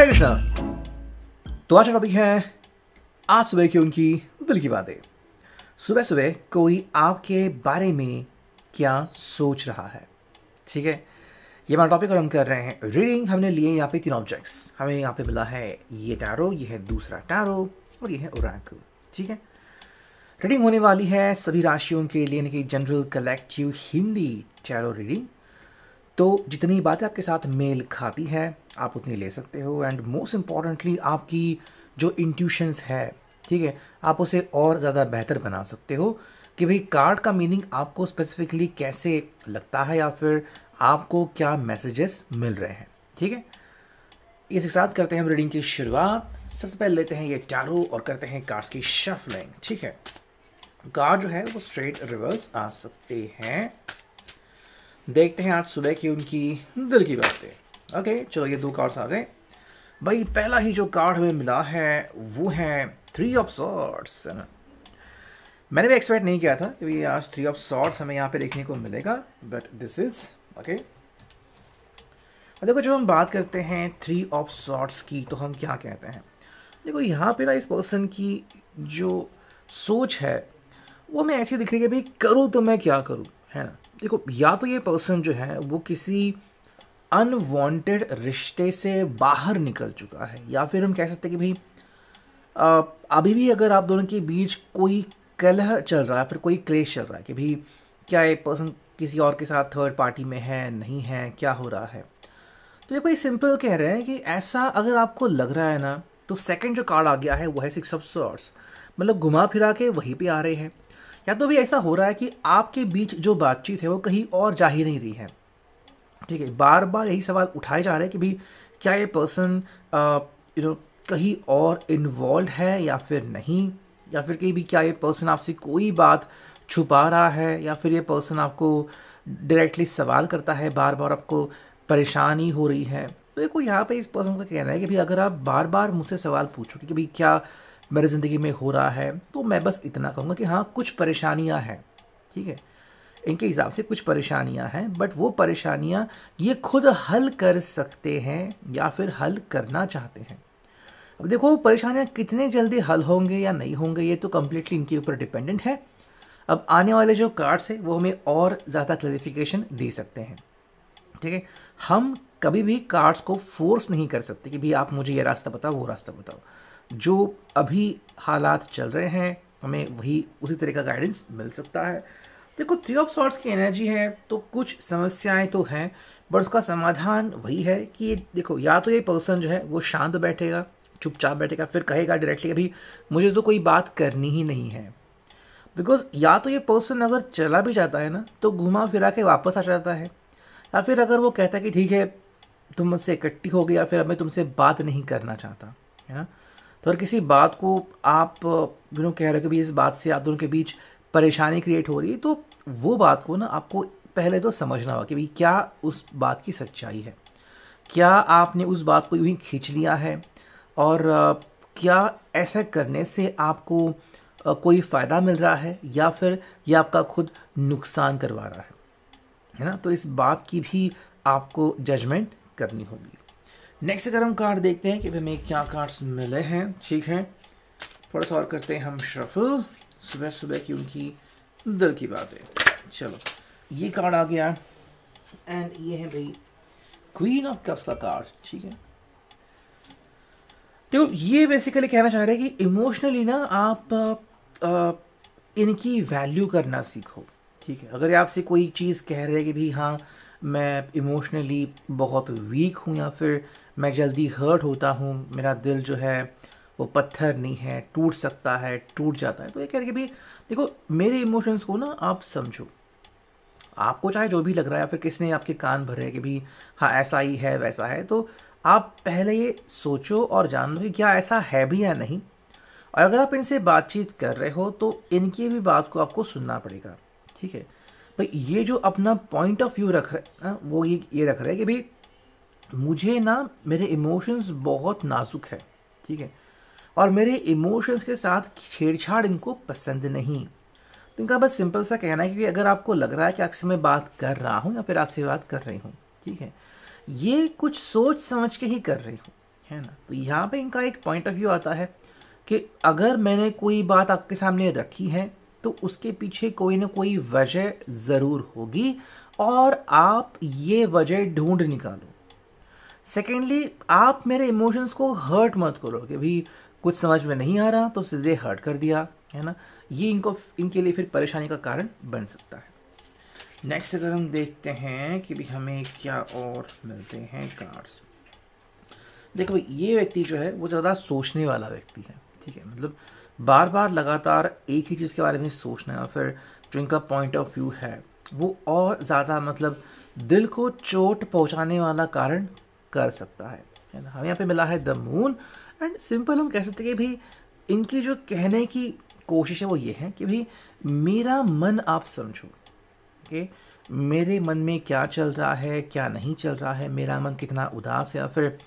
हरे कृष्णा। तो आज का टॉपिक है आज सुबह की उनकी दिल की बातें। सुबह सुबह कोई आपके बारे में क्या सोच रहा है, ठीक है। ये हमारा टॉपिक और हम कर रहे हैं रीडिंग। हमने लिए यहाँ पे 3 ऑब्जेक्ट्स। हमें यहाँ पे मिला है ये टैरो, ये है दूसरा टैरो और ये है ओरेकल, ठीक है। रीडिंग होने वाली है सभी राशियों के लिए, यानी कि general collective Hindi tarot reading. तो जितनी बातें आपके साथ मेल खाती है आप उतनी ले सकते हो, एंड मोस्ट इम्पॉर्टेंटली आपकी जो इंट्यूशंस है, ठीक है, आप उसे और ज़्यादा बेहतर बना सकते हो कि भाई कार्ड का मीनिंग आपको स्पेसिफिकली कैसे लगता है या फिर आपको क्या मैसेजेस मिल रहे हैं, ठीक है। इस साथ करते हैं हम रीडिंग की शुरुआत। सबसे पहले लेते हैं ये टैरो और करते हैं कार्ड्स की शफलिंग, ठीक है। कार्ड जो है वो स्ट्रेट रिवर्स आ सकते हैं। देखते हैं आज सुबह की उनकी दिल की बातें। ओके चलो, ये 2 कार्ड्स आ गए भाई। पहला ही जो कार्ड हमें मिला है वो है 3 ऑफ सॉर्ड्स, है ना। मैंने भी एक्सपेक्ट नहीं किया था कि आज 3 ऑफ सॉर्ड्स हमें यहाँ पे देखने को मिलेगा, बट दिस इज ओके। देखो, जब हम बात करते हैं 3 ऑफ सॉर्ड्स की तो हम क्या कहते हैं। देखो यहाँ पे ना इस पर्सन की जो सोच है वो मैं ऐसी दिख रही है कि भाई करूँ तो मैं क्या करूँ, है ना। देखो, या तो ये पर्सन जो है वो किसी अनवांटेड रिश्ते से बाहर निकल चुका है, या फिर हम कह सकते हैं कि भाई अभी भी अगर आप दोनों के बीच कोई कलह चल रहा है, फिर कोई क्लेश चल रहा है कि भाई क्या ये पर्सन किसी और के साथ थर्ड पार्टी में है, नहीं है, क्या हो रहा है। तो देखो, ये सिंपल कह रहे हैं कि ऐसा अगर आपको लग रहा है ना, तो सेकंड जो कार्ड आ गया है वो है 6 ऑफ सॉर्ड्स। मतलब घुमा फिरा के वहीं पे आ रहे हैं, या तो भी ऐसा हो रहा है कि आपके बीच जो बातचीत है वो कहीं और जा ही नहीं रही है, ठीक है। बार बार यही सवाल उठाए जा रहे हैं कि भाई क्या ये पर्सन कहीं और इन्वॉल्व है या फिर नहीं, या फिर कि भी क्या ये पर्सन आपसे कोई बात छुपा रहा है, या फिर ये पर्सन आपको डायरेक्टली सवाल करता है, बार बार आपको परेशानी हो रही है। तो देखो यहाँ पे इस पर्सन का कहना है कि भाई अगर आप बार बार मुझसे सवाल पूछोगे कि भाई क्या मेरी ज़िंदगी में हो रहा है, तो मैं बस इतना कहूँगा कि हाँ कुछ परेशानियाँ हैं, ठीक है। इनके हिसाब से कुछ परेशानियाँ हैं, बट वो परेशानियाँ ये खुद हल कर सकते हैं या फिर हल करना चाहते हैं। अब देखो, परेशानियाँ कितने जल्दी हल होंगे या नहीं होंगे ये तो कम्प्लीटली इनके ऊपर डिपेंडेंट है। अब आने वाले जो कार्ड्स हैं वो हमें और ज़्यादा क्लैरिफिकेशन दे सकते हैं, ठीक है। हम कभी भी कार्ड्स को फोर्स नहीं कर सकते कि भाई आप मुझे ये रास्ता बताओ, वो रास्ता बताओ। जो अभी हालात चल रहे हैं हमें वही उसी तरह का गाइडेंस मिल सकता है। देखो, 3 ऑफ सॉर्ड्स की एनर्जी है तो कुछ समस्याएं तो हैं, बट उसका समाधान वही है कि ये देखो, या तो ये पर्सन जो है वो शांत बैठेगा, चुपचाप बैठेगा, फिर कहेगा डायरेक्टली अभी मुझे तो कोई बात करनी ही नहीं है। बिकॉज या तो ये पर्सन अगर चला भी जाता है ना तो घुमा फिरा के वापस आ जाता है, या फिर अगर वो कहता है कि ठीक है तुम मुझसे इकट्ठी हो गई या फिर अब मैं तुमसे बात नहीं करना चाहता, है ना। तो अगर किसी बात को आप कह रहे हो कि भाई इस बात से आप दोनों के बीच परेशानी क्रिएट हो रही है, तो वो बात को ना आपको पहले तो समझना होगा कि भाई क्या उस बात की सच्चाई है, क्या आपने उस बात को यूं ही खींच लिया है, और क्या ऐसा करने से आपको कोई फ़ायदा मिल रहा है या फिर ये आपका खुद नुकसान करवा रहा है ना। तो इस बात की भी आपको जजमेंट करनी होगी। नेक्स्ट अगर हम कार्ड देखते हैं कि हमें क्या कार्ड्स मिले हैं, ठीक है। थोड़ा सा और करते हैं हम शफल, सुबह सुबह की उनकी दिल की बातें। चलो, ये कार्ड आ गया एंड ये है भाई क्वीन ऑफ कप्स का कार्ड, ठीक है। तो ये बेसिकली कहना चाह रहे हैं कि इमोशनली ना आप इनकी वैल्यू करना सीखो, ठीक है। अगर ये आपसे कोई चीज़ कह रहे हैं कि भाई हाँ मैं इमोशनली बहुत वीक हूँ या फिर मैं जल्दी हर्ट होता हूँ, मेरा दिल जो है वो पत्थर नहीं है, टूट सकता है, टूट जाता है, तो ये कह रहे कि भाई देखो मेरे इमोशंस को ना आप समझो। आपको चाहे जो भी लग रहा है या फिर किसने आपके कान भरे हैं कि भाई हाँ ऐसा ही है वैसा है, तो आप पहले ये सोचो और जान लो कि क्या ऐसा है भी या नहीं। और अगर आप इनसे बातचीत कर रहे हो तो इनकी भी बात को आपको सुनना पड़ेगा, ठीक है। भाई ये जो अपना पॉइंट ऑफ व्यू रख रहे हैं वो ये रख रहे हैं कि भाई मुझे ना मेरे इमोशंस बहुत नाजुक है, ठीक है, और मेरे इमोशंस के साथ छेड़छाड़ इनको पसंद नहीं। तो इनका बस सिंपल सा कहना है कि अगर आपको लग रहा है कि आपसे मैं बात कर रहा हूँ या फिर आपसे बात कर रही हूँ, ठीक है, ये कुछ सोच समझ के ही कर रही हूँ, है ना। तो यहाँ पे इनका एक पॉइंट ऑफ व्यू आता है कि अगर मैंने कोई बात आपके सामने रखी है तो उसके पीछे कोई ना कोई वजह ज़रूर होगी और आप ये वजह ढूंढ निकालो। सेकेंडली, आप मेरे इमोशंस को हर्ट मत करो कि भाई कुछ समझ में नहीं आ रहा तो सीधे हर्ट कर दिया, है ना। ये इनके लिए फिर परेशानी का कारण बन सकता है। नेक्स्ट अगर हम देखते हैं कि भी हमें क्या और मिलते हैं कार्ड्स। देखो भाई, ये व्यक्ति जो है वो ज़्यादा सोचने वाला व्यक्ति है, ठीक है। मतलब बार बार लगातार एक ही चीज़ के बारे में सोचना और फिर जो इनका पॉइंट ऑफ व्यू है वो और ज़्यादा मतलब दिल को चोट पहुंचाने वाला कारण कर सकता है ना। हमें यहाँ पे मिला है द मून एंड सिंपल हम कह सकते हैं कि भाई इनकी जो कहने की कोशिश है वो ये है कि भाई मेरा मन आप समझो, ओके। मेरे मन में क्या चल रहा है, क्या नहीं चल रहा है, मेरा मन कितना उदास है या फिर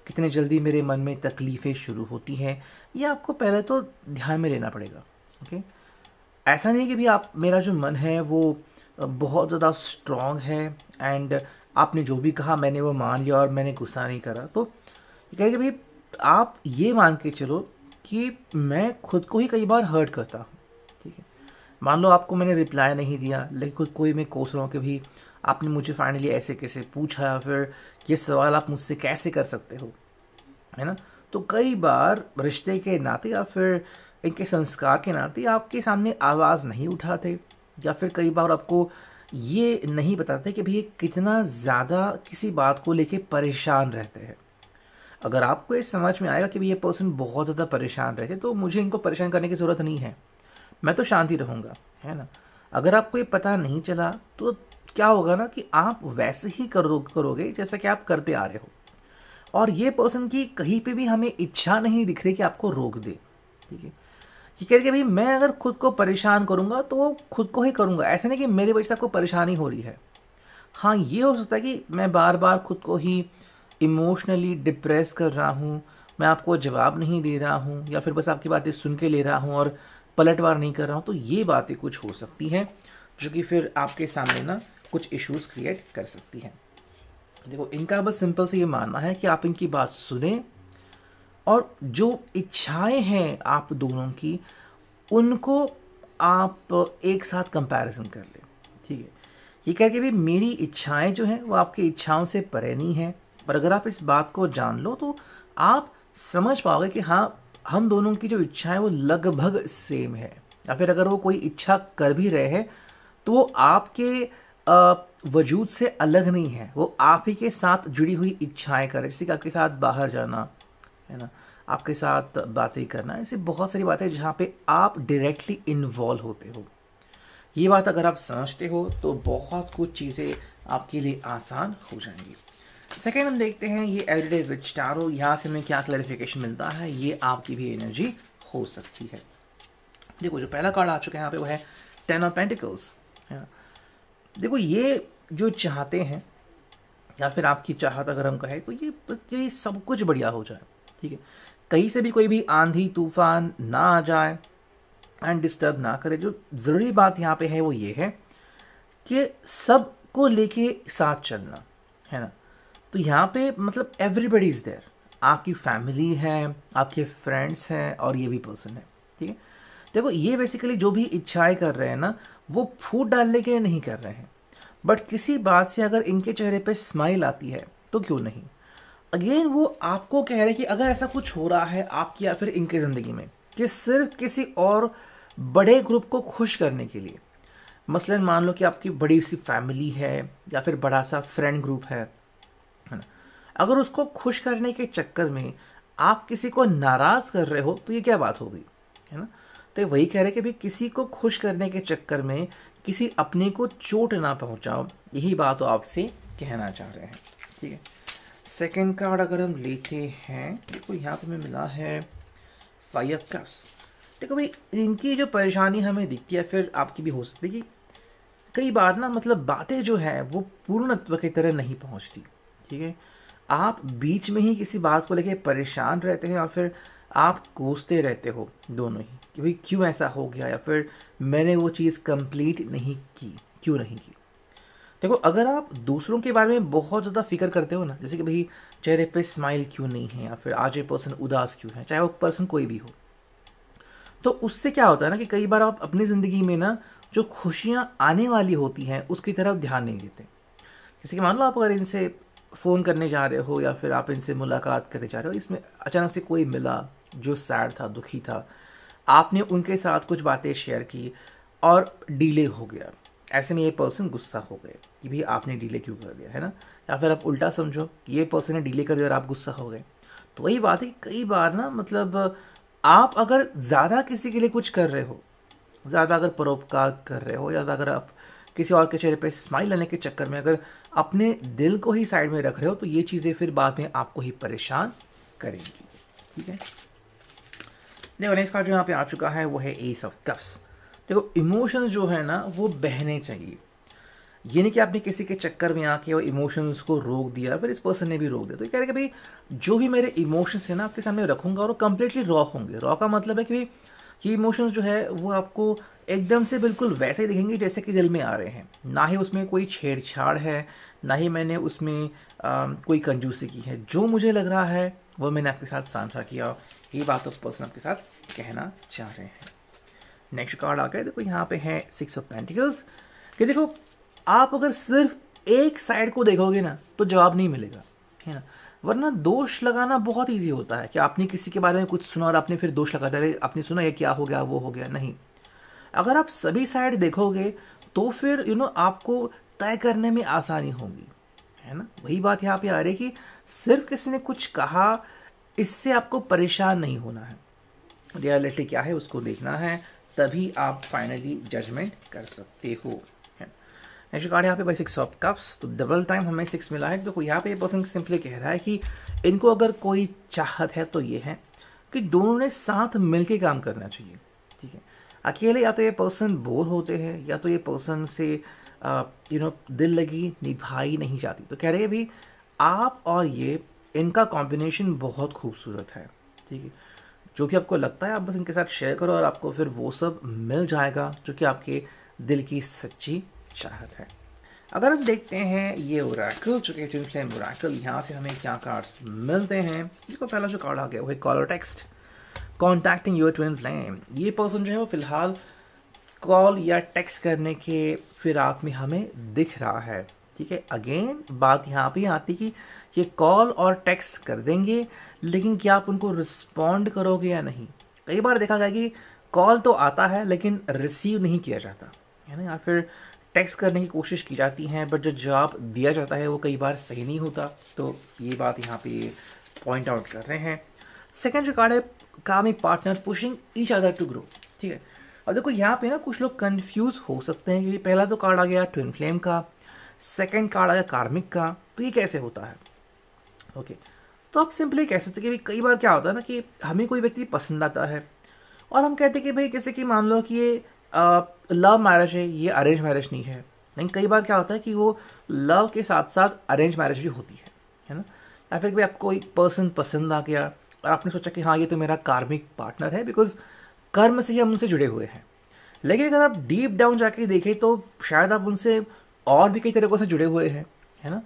कितने जल्दी मेरे मन में तकलीफ़ें शुरू होती हैं, ये आपको पहले तो ध्यान में लेना पड़ेगा, ओके। ऐसा नहीं कि भी आप मेरा जो मन है वो बहुत ज़्यादा स्ट्रॉन्ग है एंड आपने जो भी कहा मैंने वो मान लिया और मैंने गुस्सा नहीं करा। तो ये कहें कि भाई आप ये मान के चलो कि मैं खुद को ही कई बार हर्ट करता हूँ, ठीक है। मान लो आपको मैंने रिप्लाई नहीं दिया लेकिन खुद को ही मैं कोस रहा हूँ कि भाई आपने मुझे फाइनली ऐसे कैसे पूछा या फिर ये सवाल आप मुझसे कैसे कर सकते हो, है ना। तो कई बार रिश्ते के नाते या फिर इनके संस्कार के नाते आपके सामने आवाज़ नहीं उठाते या फिर कई बार आपको ये नहीं बताते कि भाई कितना ज़्यादा किसी बात को लेके परेशान रहते हैं। अगर आपको ये समझ में आएगा कि भाई ये पर्सन बहुत ज़्यादा परेशान रहते तो मुझे इनको परेशान करने की ज़रूरत नहीं है, मैं तो शांति रहूँगा, है ना। अगर आपको ये पता नहीं चला तो क्या होगा ना कि आप वैसे ही करोगे जैसा कि आप करते आ रहे हो और ये पर्सन की कहीं पे भी हमें इच्छा नहीं दिख रही कि आपको रोक दे, ठीक है। ये कह रहे कि भाई मैं अगर खुद को परेशान करूँगा तो वो खुद को ही करूँगा, ऐसा नहीं कि मेरी वजह से आपको परेशानी हो रही है। हाँ, ये हो सकता है कि मैं बार बार खुद को ही इमोशनली डिप्रेस कर रहा हूँ, मैं आपको जवाब नहीं दे रहा हूँ या फिर बस आपकी बातें सुन के ले रहा हूँ और पलटवार नहीं कर रहा हूँ। तो ये बातें कुछ हो सकती हैं जो कि फिर आपके सामने ना कुछ इश्यूज क्रिएट कर सकती हैं। देखो, इनका बस सिंपल से ये मानना है कि आप इनकी बात सुने और जो इच्छाएं हैं आप दोनों की उनको आप एक साथ कंपैरिजन कर लें, ठीक है। ये कह के भी मेरी इच्छाएं जो हैं वो आपकी इच्छाओं से परे नहीं हैं, पर अगर आप इस बात को जान लो तो आप समझ पाओगे कि हाँ, हम दोनों की जो इच्छाएं वो लगभग सेम है या फिर अगर वो कोई इच्छा कर भी रहे हैं तो वो आपके वजूद से अलग नहीं है, वो आप ही के साथ जुड़ी हुई इच्छाएं कर रहे हैं। जैसे कि आपके साथ बाहर जाना, है ना, आपके साथ बातें करना, ऐसी बहुत सारी बातें जहाँ पे आप डायरेक्टली इन्वॉल्व होते हो। ये बात अगर आप समझते हो तो बहुत कुछ चीज़ें आपके लिए आसान हो जाएंगी। सेकेंड हम देखते हैं ये एवरीडे विच टैरो। यहाँ से हमें क्या क्लैरिफिकेशन मिलता है, ये आपकी भी एनर्जी हो सकती है। देखो, जो पहला कार्ड आ चुका है यहाँ पे वो है 10 ऑफ पेंटिकल्स। देखो, ये जो चाहते हैं या फिर आपकी चाहत अगर हम कहें तो ये सब कुछ बढ़िया हो जाए, ठीक है। कहीं से भी कोई भी आंधी तूफान ना आ जाए एंड डिस्टर्ब ना करे। जो ज़रूरी बात यहाँ पे है वो ये है कि सबको लेके साथ चलना, है ना। तो यहाँ पे मतलब एवरीबडी इज़ देयर, आपकी फैमिली है, आपके फ्रेंड्स हैं और ये भी पर्सन है, ठीक है। देखो, ये बेसिकली जो भी इच्छाएं कर रहे हैं ना वो फूट डालने के लिए नहीं कर रहे हैं, बट किसी बात से अगर इनके चेहरे पे स्माइल आती है तो क्यों नहीं। अगेन वो आपको कह रहे हैं कि अगर ऐसा कुछ हो रहा है आपकी या फिर इनके ज़िंदगी में कि सिर्फ किसी और बड़े ग्रुप को खुश करने के लिए, मसलन मान लो कि आपकी बड़ी सी फैमिली है या फिर बड़ा सा फ्रेंड ग्रुप है ना, अगर उसको खुश करने के चक्कर में आप किसी को नाराज़ कर रहे हो तो ये क्या बात हो गई, है ना। तो वही कह रहे हैं कि भाई किसी को खुश करने के चक्कर में किसी अपने को चोट ना पहुंचाओ, यही बात वो आपसे कहना चाह रहे हैं, ठीक है। सेकंड कार्ड अगर हम लेते हैं, देखो यहाँ पे हमें मिला है 5 ऑफ कप्स। देखो भाई, इनकी जो परेशानी हमें दिखती है फिर आपकी भी हो सकती है कि कई बार ना मतलब बातें जो है वो पूर्णत्व की तरह नहीं पहुँचती, ठीक है। आप बीच में ही किसी बात को लेके परेशान रहते हैं और फिर आप कोसते रहते हो दोनों ही कि भाई क्यों ऐसा हो गया या फिर मैंने वो चीज़ कंप्लीट नहीं की, क्यों नहीं की। देखो, अगर आप दूसरों के बारे में बहुत ज़्यादा फिक्र करते हो ना, जैसे कि भाई चेहरे पे स्माइल क्यों नहीं है, या फिर आज ये पर्सन उदास क्यों है, चाहे वो पर्सन कोई भी हो, तो उससे क्या होता है ना कि कई बार आप अपनी ज़िंदगी में ना जो खुशियाँ आने वाली होती हैं उसकी तरफ ध्यान नहीं देते। जैसे कि मान लो आप अगर इनसे फ़ोन करने जा रहे हो या फिर आप इनसे मुलाकात करने जा रहे हो, इसमें अचानक से कोई मिला जो सैड था, दुखी था, आपने उनके साथ कुछ बातें शेयर की और डिले हो गया। ऐसे में ये पर्सन गुस्सा हो गए कि भाई आपने डिले क्यों कर दिया, है ना। या फिर आप उल्टा समझो कि ये पर्सन ने डिले कर दिया और आप गुस्सा हो गए। तो वही बात है कि कई बार ना मतलब आप अगर ज़्यादा किसी के लिए कुछ कर रहे हो, ज़्यादा अगर परोपकार कर रहे हो, या अगर आप किसी और के चेहरे पे स्माइल लाने के चक्कर में अगर अपने दिल को ही साइड में रख रहे हो, तो ये चीज़ें फिर बाद में आपको ही परेशान करेंगी। ठीक है, देखो नेक्स्ट कार्ड जो यहाँ पे आ चुका है वो है एस ऑफ कप्स। देखो, इमोशंस जो है ना वो बहने चाहिए। ये नहीं कि आपने किसी के चक्कर में आके वो इमोशंस को रोक दिया, फिर इस पर्सन ने भी रोक दिया। तो ये कह रहे कि भाई जो भी मेरे इमोशंस है ना आपके सामने रखूंगा और वो कम्प्लीटली रॉ होंगे। रॉ का मतलब है कि भाई ये इमोशंस जो है वो आपको एकदम से बिल्कुल वैसे ही दिखेंगे जैसे कि दिल में आ रहे हैं। ना ही उसमें कोई छेड़छाड़ है, ना ही मैंने उसमें कोई कंजूसी की है। जो मुझे लग रहा है वो मैंने आपके साथ साझा किया। ये बात तो पर्सन आपके साथ कहना चाह रहे हैं। नेक्स्ट कार्ड आ गया, देखो यहाँ पे है 6 ऑफ पेंटिकल्स। कि देखो, आप अगर सिर्फ एक साइड को देखोगे ना तो जवाब नहीं मिलेगा, है ना। वरना दोष लगाना बहुत इजी होता है कि आपने किसी के बारे में कुछ सुना और आपने फिर दोष लगा दिया, आपने सुना ये क्या हो गया, वो हो गया। नहीं, अगर आप सभी साइड देखोगे तो फिर आपको तय करने में आसानी होगी, है ना। वही बात यहाँ पे आ रही है कि सिर्फ किसी ने कुछ कहा इससे आपको परेशान नहीं होना है। रियलिटी क्या है उसको देखना है, तभी आप फाइनली जजमेंट कर सकते हो। नेक्स्ट कार्ड यहाँ पे भाई 6 ऑफ कप्स। तो डबल टाइम हमें 6 मिला है। तो यहाँ पे ये पर्सन सिंपली कह रहा है कि इनको अगर कोई चाहत है तो ये है कि दोनों ने साथ मिलके काम करना चाहिए। ठीक है, अकेले या तो ये पर्सन बोर होते हैं या तो ये पर्सन से दिल लगी निभाई नहीं जाती। तो कह रहे हैं भी आप और ये इनका कॉम्बिनेशन बहुत खूबसूरत है। ठीक है, जो भी आपको लगता है आप बस इनके साथ शेयर करो और आपको फिर वो सब मिल जाएगा जो कि आपके दिल की सच्ची चाहत है। अगर हम देखते हैं ये ओरेकल, जो कि ट्विन फ्लेम ओरेकल, यहाँ से हमें क्या कार्ड्स मिलते हैं। देखो, पहला जो कार्ड आ गया वो है caller text, contacting your twin flame. ये पर्सन जो है वो फिलहाल कॉल या टेक्स्ट करने के फिराक में हमें दिख रहा है। ठीक है, अगेन बात यहाँ पे आती कि ये कॉल और टेक्स्ट कर देंगे, लेकिन क्या आप उनको रिस्पॉन्ड करोगे या नहीं। कई बार देखा गया कि कॉल तो आता है लेकिन रिसीव नहीं किया जाता, है ना, या फिर टेक्स्ट करने की कोशिश की जाती है बट जो जवाब दिया जाता है वो कई बार सही नहीं होता। तो ये बात यहाँ पे पॉइंट आउट कर रहे हैं। सेकंड जो कार्ड है karmic partner pushing each other to grow. ठीक है, और देखो यहाँ पे ना कुछ लोग कंफ्यूज हो सकते हैं कि पहला तो कार्ड आ गया ट्विन फ्लेम का, सेकंड कार्ड आ गया कार्मिक का, तो ये कैसे होता है। ओके, तो आप सिंपली कह सकते हैं कि कई बार क्या होता है ना कि हमें कोई व्यक्ति पसंद आता है और हम कहते हैं कि भाई जैसे कि मान लो कि ये लव मैरिज है, ये अरेंज मैरिज नहीं है। लेकिन कई बार क्या होता है कि वो लव के साथ साथ अरेंज मैरिज भी होती है ना। या फिर भाई आपको एक पर्सन पसंद आ गया और आपने सोचा कि हाँ ये तो मेरा कार्मिक पार्टनर है, बिकॉज कर्म से ही हम उनसे जुड़े हुए हैं। लेकिन अगर आप डीप डाउन जाके देखें तो शायद आप उनसे और भी कई तरीक़ों से जुड़े हुए हैं, है ना।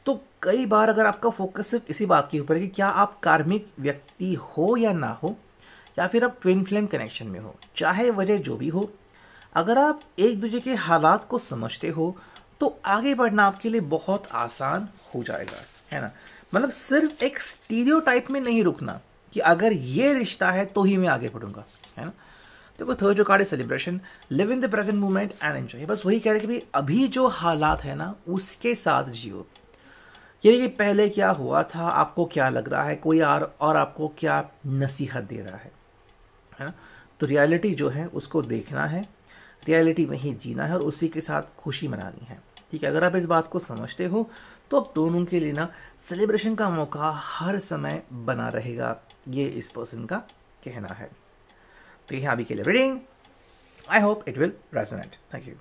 तो कई बार अगर आपका फोकस सिर्फ इसी बात के ऊपर है कि क्या आप कार्मिक व्यक्ति हो या ना हो, या फिर आप ट्विन फ्लेम कनेक्शन में हो, चाहे वजह जो भी हो, अगर आप एक दूसरे के हालात को समझते हो तो आगे बढ़ना आपके लिए बहुत आसान हो जाएगा, है ना। मतलब सिर्फ एक स्टीरियोटाइप में नहीं रुकना कि अगर ये रिश्ता है तो ही मैं आगे बढ़ूंगा, है ना। देखो थर्ड जो कार्ड है celebration, live in the present moment and enjoy. बस वही कह रहे कि भाई अभी जो हालात है ना उसके साथ जियो। ये कि पहले क्या हुआ था, आपको क्या लग रहा है, कोई और आपको क्या नसीहत दे रहा है ना। तो रियलिटी जो है उसको देखना है, रियलिटी में ही जीना है और उसी के साथ खुशी मनानी है। ठीक है, अगर आप इस बात को समझते हो तो अब दोनों के लिए ना सेलिब्रेशन का मौका हर समय बना रहेगा, ये इस पर्सन का कहना है। तो ये अभी के लिए reading, I hope it will resonate. Thank you.